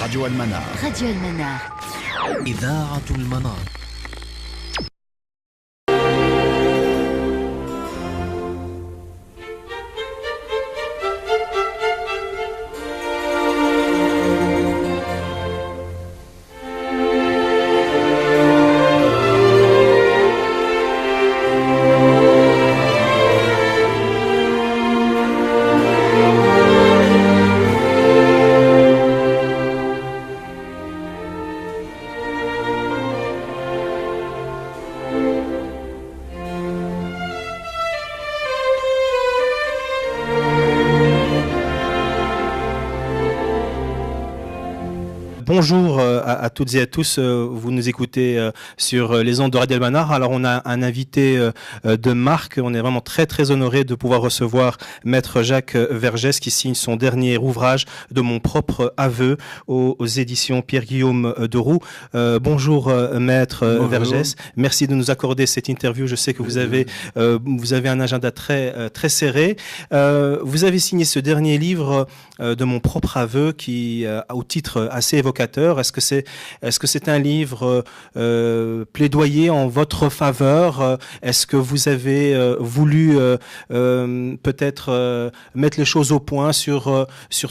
راديو المنار. راديو المنار. إذاعة المنار. Bonjour à toutes et à tous, vous nous écoutez sur les ondes de Radio Almanar. Alors on a un invité de marque, on est vraiment très très honoré de pouvoir recevoir Maître Jacques Vergès qui signe son dernier ouvrage de mon propre aveu aux éditions Pierre-Guillaume Deroux. Bonjour Maître Vergès, merci de nous accorder cette interview. Je sais que vous avez un agenda très serré. Vous avez signé ce dernier livre de mon propre aveu qui a au titre assez évocateur. Est-ce que c'est un livre plaidoyer en votre faveur? Est-ce que vous avez voulu peut-être mettre les choses au point sur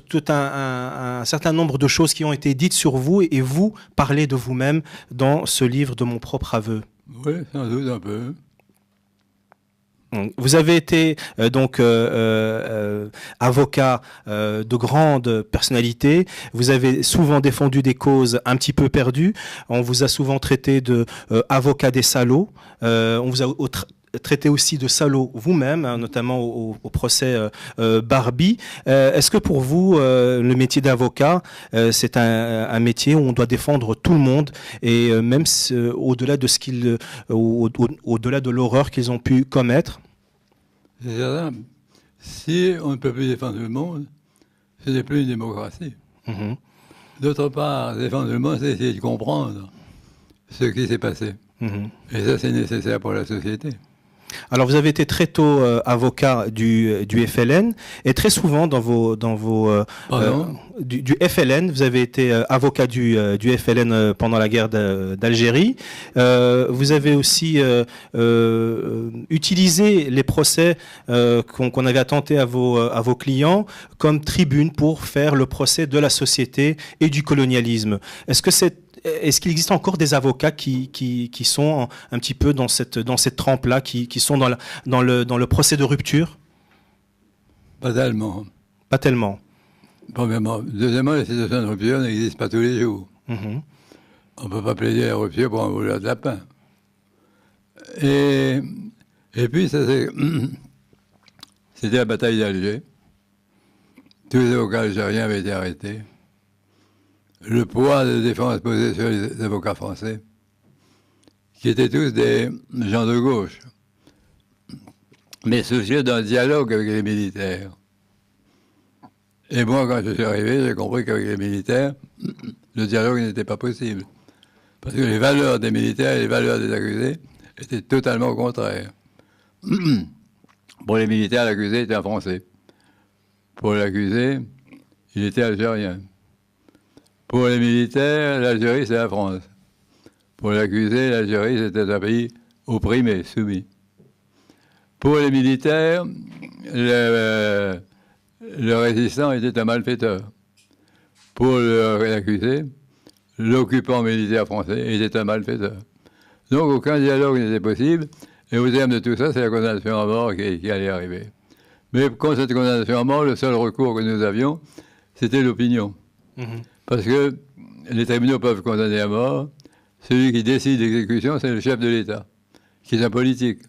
tout un certain nombre de choses qui ont été dites sur vous et vous parler de vous-même dans ce livre de mon propre aveu? Oui, sans doute un peu. Vous avez été avocat de grande personnalité. Vous avez souvent défendu des causes un petit peu perdues. On vous a souvent traité de avocat des salauds. On vous a traité aussi de salaud vous-même, hein, notamment au procès Barbie. Est-ce que pour vous, le métier d'avocat, c'est un métier où on doit défendre tout le monde et même au-delà de au-delà de l'horreur qu'ils ont pu commettre? C'est certain. Si on ne peut plus défendre tout le monde, ce n'est plus une démocratie. Mm-hmm. D'autre part, défendre tout le monde, c'est essayer de comprendre ce qui s'est passé. Mm-hmm. Et ça, c'est nécessaire pour la société. Alors, vous avez été très tôt avocat du FLN et très souvent dans vos du FLN, vous avez été avocat du FLN pendant la guerre d'Algérie. Vous avez aussi utilisé les procès qu'on avait attentés à vos clients comme tribune pour faire le procès de la société et du colonialisme. Est-ce qu'il existe encore des avocats qui sont un petit peu dans cette trempe-là, qui sont dans le procès de rupture? Pas tellement. Pas tellement. Premièrement. Deuxièmement, les situations de rupture n'existent pas tous les jours. Mm-hmm. On ne peut pas plaider la rupture pour un voleur de lapin. Et puis, c'était la bataille d'Alger. Tous les avocats algériens avaient été arrêtés. Le poids de défense posé sur les avocats français, qui étaient tous des gens de gauche, mais soucieux d'un dialogue avec les militaires. Et moi, quand je suis arrivé, j'ai compris qu'avec les militaires, le dialogue n'était pas possible. Parce que les valeurs des militaires et les valeurs des accusés étaient totalement contraires. Pour les militaires, l'accusé était un Français. Pour l'accusé, il était algérien. Pour les militaires, l'Algérie, c'est la France. Pour l'accusé, l'Algérie, c'était un pays opprimé, soumis. Pour les militaires, le résistant était un malfaiteur. Pour l'accusé, l'occupant militaire français était un malfaiteur. Donc aucun dialogue n'était possible, et au terme de tout ça, c'est la condamnation à mort qui allait arriver. Mais contre cette condamnation à mort, le seul recours que nous avions, c'était l'opinion. Mm-hmm. Parce que les tribunaux peuvent condamner à mort. Celui qui décide l'exécution, c'est le chef de l'État, qui est un politique,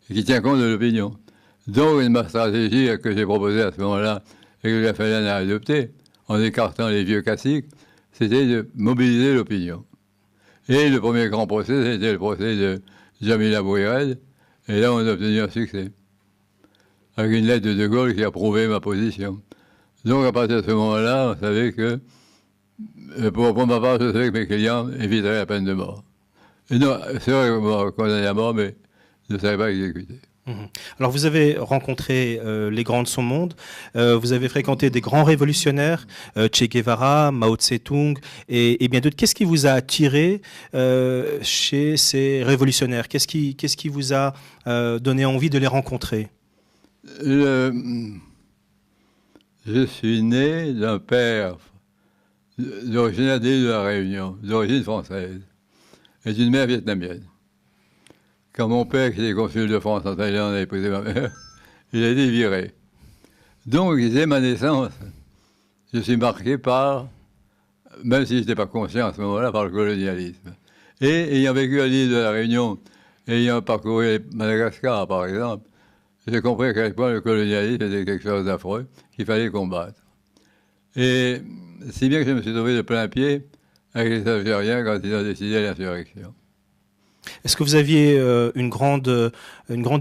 et qui tient compte de l'opinion. Donc, ma stratégie que j'ai proposée à ce moment-là, et que le FLN a adoptée, en écartant les vieux classiques, c'était de mobiliser l'opinion. Et le premier grand procès, c'était le procès de Jamila Bouhired, et là, on a obtenu un succès, avec une lettre de Gaulle qui a prouvé ma position. Donc, à partir de ce moment-là, on savait que pour ma part, je savais que mes clients éviteraient la peine de mort. Et non, c'est vrai qu'on condamné à mort, mais je ne savais pas exécuter. Mhm. Alors vous avez rencontré les grands de son monde, vous avez fréquenté des grands révolutionnaires, Che Guevara, Mao Tse-tung et bien d'autres. Qu'est-ce qui vous a attiré chez ces révolutionnaires? Qu'est-ce qui vous a donné envie de les rencontrer? Je suis né d'un père originaire de l'île de la Réunion, d'origine française, et d'une mère vietnamienne. Quand mon père, qui était consul de France en Thaïlande, a épousé ma mère, il a été viré. Donc, dès ma naissance, je suis marqué par, même si je n'étais pas conscient à ce moment-là, par le colonialisme. Et ayant vécu à l'île de la Réunion, ayant parcouru Madagascar, par exemple, j'ai compris à quel point le colonialisme était quelque chose d'affreux qu'il fallait combattre. Et si bien que je me suis trouvé de plein pied avec les Algériens quand ils ont décidé l'insurrection. Est-ce que vous aviez une grande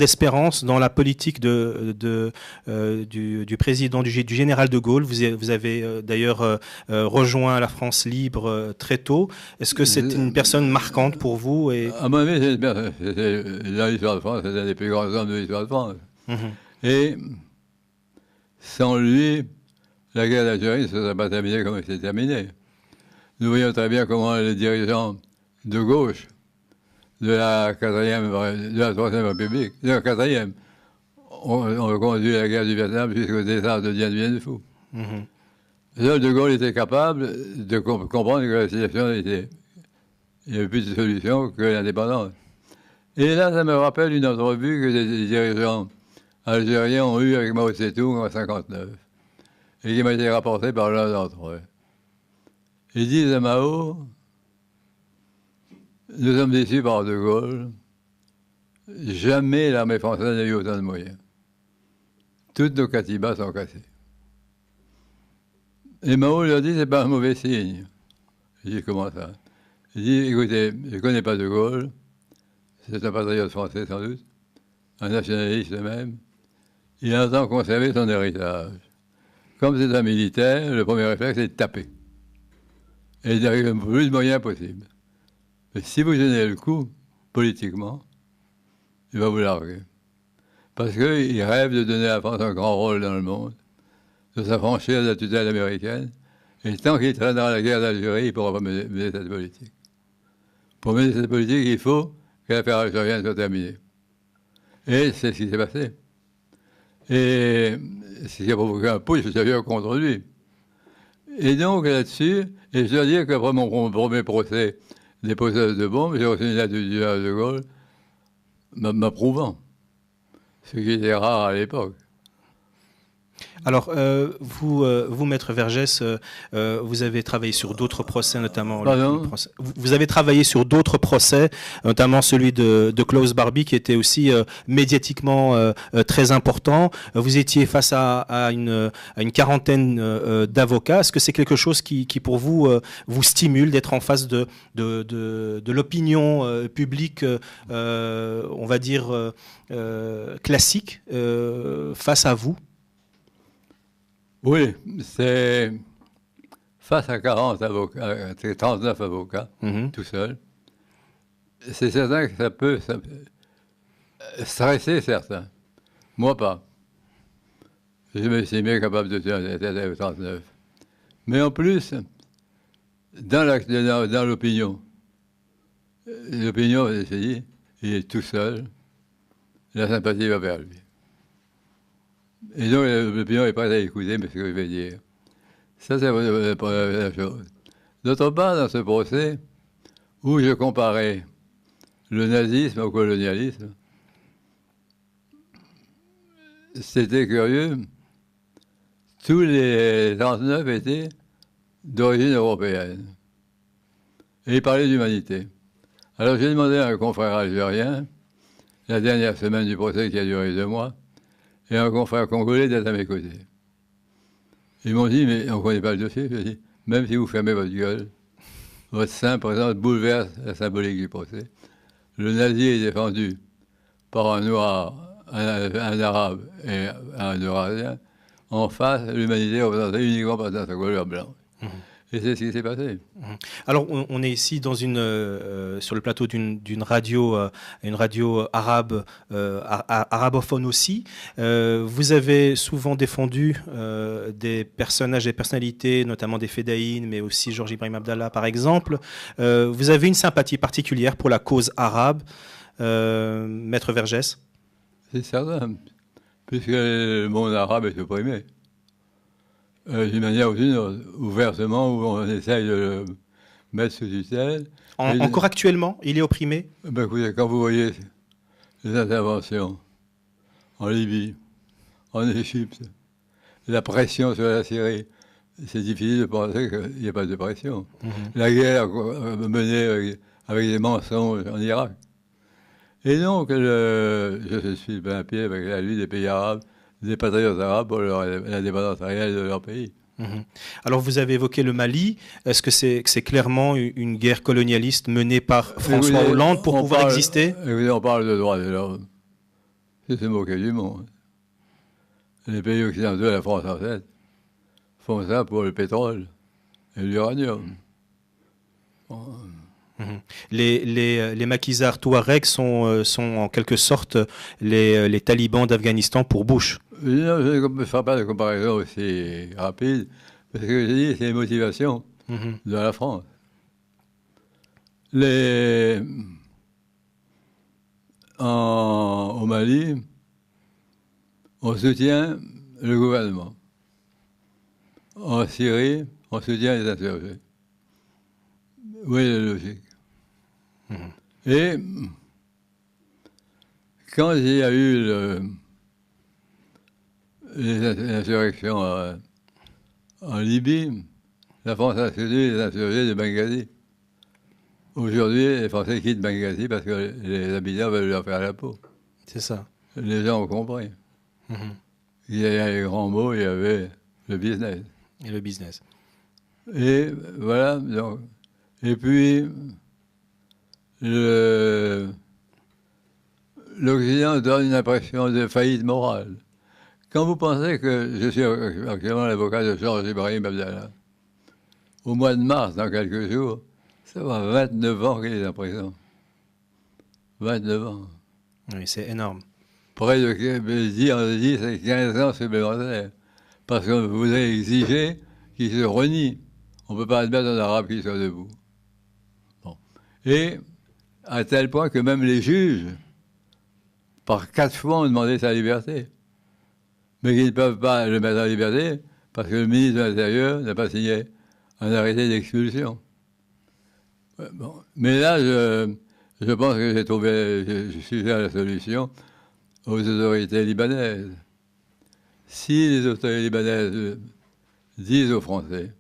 espérance dans la politique du président, du général de Gaulle? Vous avez d'ailleurs rejoint la France libre très tôt. Est-ce que c'est une personne marquante pour vous À mon avis, c'était dans l'histoire de France, c'est un des plus grands hommes de l'histoire de France. Et sans lui, la guerre d'Algérie ne se serait pas terminée comme elle s'est terminée. Nous voyons très bien comment les dirigeants de gauche de la 3e République, de la 4e, ont conduit la guerre du Vietnam jusqu'au désastre de Dien Bien Phu. Seul de Gaulle était capable de comprendre que la situation était... Il n'y avait plus de solution que l'indépendance. Et là, ça me rappelle une entrevue que les dirigeants algériens ont eue avec Mao Tse-tung en 1959, et qui m'a été rapportée par l'un d'entre eux. Ils disent à Mao... Nous sommes déçus par De Gaulle. Jamais l'armée française n'a eu autant de moyens. Toutes nos katibas sont cassées. Et Mao leur dit, c'est pas un mauvais signe. Je dis, comment ça? Il dit, écoutez, je ne connais pas De Gaulle. C'est un patriote français sans doute, un nationaliste même. Il entend conserver son héritage. Comme c'est un militaire, le premier réflexe, c'est de taper. Et d'arriver le plus de moyens possible. Mais si vous donnez le coup, politiquement, il va vous larguer. Parce qu'il rêve de donner à la France un grand rôle dans le monde, de s'affranchir de la tutelle américaine, et tant qu'il traînera la guerre d'Algérie, il ne pourra pas mener cette politique. Pour mener cette politique, il faut que l'affaire algérienne soit terminée. Et c'est ce qui s'est passé. Et ce qui a provoqué un push sérieux contre lui. Et donc là-dessus, et je dois dire qu'après mon premier procès, des possessions de bombes, j'ai reçu une lettre du général de Gaulle m'approuvant, ce qui était rare à l'époque. Alors, vous, Maître Vergès, vous avez travaillé sur d'autres procès, notamment... Vous avez travaillé sur d'autres procès, notamment celui de Klaus Barbie, qui était aussi médiatiquement très important. Vous étiez face à une quarantaine d'avocats. Est-ce que c'est quelque chose qui pour vous, vous stimule d'être en face de l'opinion publique, on va dire, classique, face à vous? Oui, c'est face à 40 avocats, 39 avocats, tout seul. C'est certain que ça peut stresser certains. Moi, pas. Je me suis bien capable de tenir 39. Mais en plus, dans l'opinion, je dit, il est tout seul, la sympathie va vers lui. Et donc, l'opinion est prête à écouter ce que je vais dire. Ça, c'est la première chose. D'autre part, dans ce procès, où je comparais le nazisme au colonialisme, c'était curieux. Tous les 39 étaient d'origine européenne. Et ils parlaient d'humanité. Alors, j'ai demandé à un confrère algérien, la dernière semaine du procès qui a duré 2 mois, et un confrère congolais d'être à mes côtés. Ils m'ont dit, mais on ne connaît pas le dossier. Je dis, même si vous fermez votre gueule, votre sein présent bouleverse la symbolique du procès. Le nazi est défendu par un noir, un arabe et un eurasien. En face, l'humanité est représentée uniquement par sa couleur blanche. Et c'est ce qui s'est passé. Alors, on est ici dans sur le plateau d'une radio, une radio arabe, arabophone aussi. Vous avez souvent défendu des personnages et personnalités, notamment des Fédayines, mais aussi Georges Ibrahim Abdallah, par exemple. Vous avez une sympathie particulière pour la cause arabe, Maître Vergès? C'est certain, puisque le monde arabe est opprimé. D'une manière ou d'une autre, ouvertement, où on essaye de le mettre sous tutelle. Encore actuellement, il est opprimé? Ben écoutez, quand vous voyez les interventions en Libye, en Égypte, la pression sur la Syrie, c'est difficile de penser qu'il n'y a pas de pression. La guerre menée avec des mensonges en Irak. Et donc, je suis bien à pied avec la Ligue des pays arabes, des patriotes arabes pour la dépendance réelle de leur pays. Alors, vous avez évoqué le Mali. Est-ce que c'est clairement une guerre colonialiste menée par François Hollande pour pouvoir exister? On parle de droits de l'homme. C'est se moquer du monde. Les pays occidentaux, la France en tête, font ça pour le pétrole et l'uranium. Les maquisards touaregs sont en quelque sorte les talibans d'Afghanistan pour Bush. Non, je ne ferai pas de comparaison aussi rapide, parce que je dis, c'est les motivations de la France. Au Mali, on soutient le gouvernement. En Syrie, on soutient les insurgés. Oui, la logique. Et quand il y a eu les insurrections en Libye, la France a soutenu les insurgés de Benghazi. Aujourd'hui, les Français quittent Benghazi parce que les habitants veulent leur faire la peau. C'est ça. Les gens ont compris. Il y avait les grands mots, il y avait le business. Et le business. Et voilà. Donc, et puis, l'Occident donne une impression de faillite morale. Quand vous pensez que je suis actuellement l'avocat de Georges Ibrahim Abdallah, au mois de mars, dans quelques jours, ça va 29 ans qu'il est en prison. 29 ans. Oui, c'est énorme. Près de 10, c'est 15 ans supplémentaires. Parce que vous avez exigé qu'il se renie. On ne peut pas admettre un arabe qui soit debout. Bon. Et à tel point que même les juges, par 4 fois, ont demandé sa liberté. Mais qu'ils ne peuvent pas le mettre en liberté parce que le ministre de l'Intérieur n'a pas signé un arrêté d'expulsion. Bon. Mais là, je pense que je suis à la solution aux autorités libanaises. Si les autorités libanaises disent aux Français,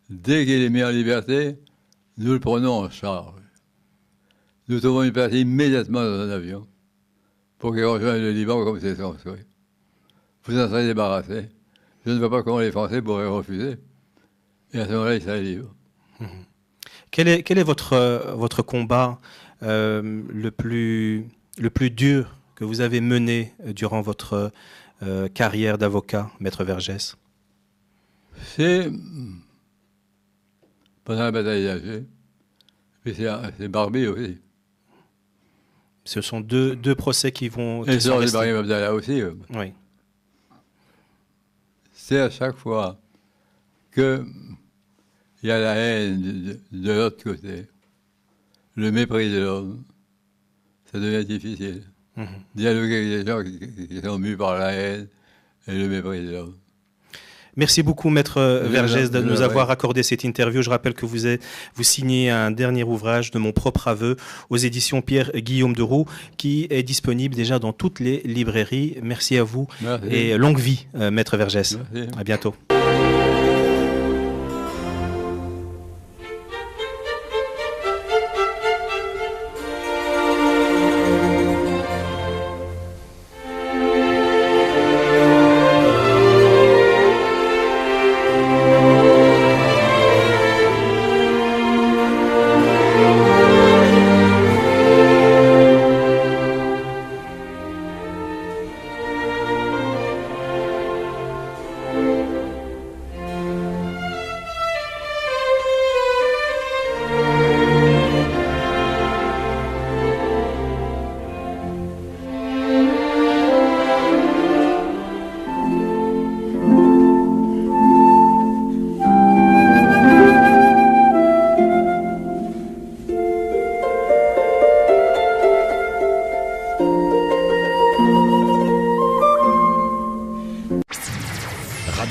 dès qu'il est mis en liberté, nous le prenons en charge. Nous trouvons une place immédiatement dans un avion pour qu'il rejoigne le Liban comme c'est son souhait. Vous en serez débarrassé. Je ne vois pas comment les Français pourraient refuser. Et à ce moment-là, ils seraient libres. Quel est votre combat le plus dur que vous avez mené durant votre carrière d'avocat, Maître Vergès? C'est pendant la bataille d'Alger. Puis c'est Barbie aussi. Ce sont deux procès qui vont... Et Georges Ibrahim Abdallah aussi. Oui. C'est à chaque fois qu'il y a la haine de l'autre côté, le mépris de l'homme, ça devient difficile. Dialoguer avec des gens qui sont mus par la haine et le mépris de l'homme. Merci beaucoup, Maître Vergès, de nous avoir accordé cette interview. Je rappelle que vous signez un dernier ouvrage de mon propre aveu aux éditions Pierre-Guillaume Deroux, qui est disponible déjà dans toutes les librairies. Merci à vous. Merci. Et longue vie, Maître Vergès. Merci. À bientôt.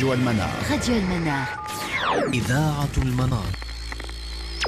راديو المنار. إذاعة المنار.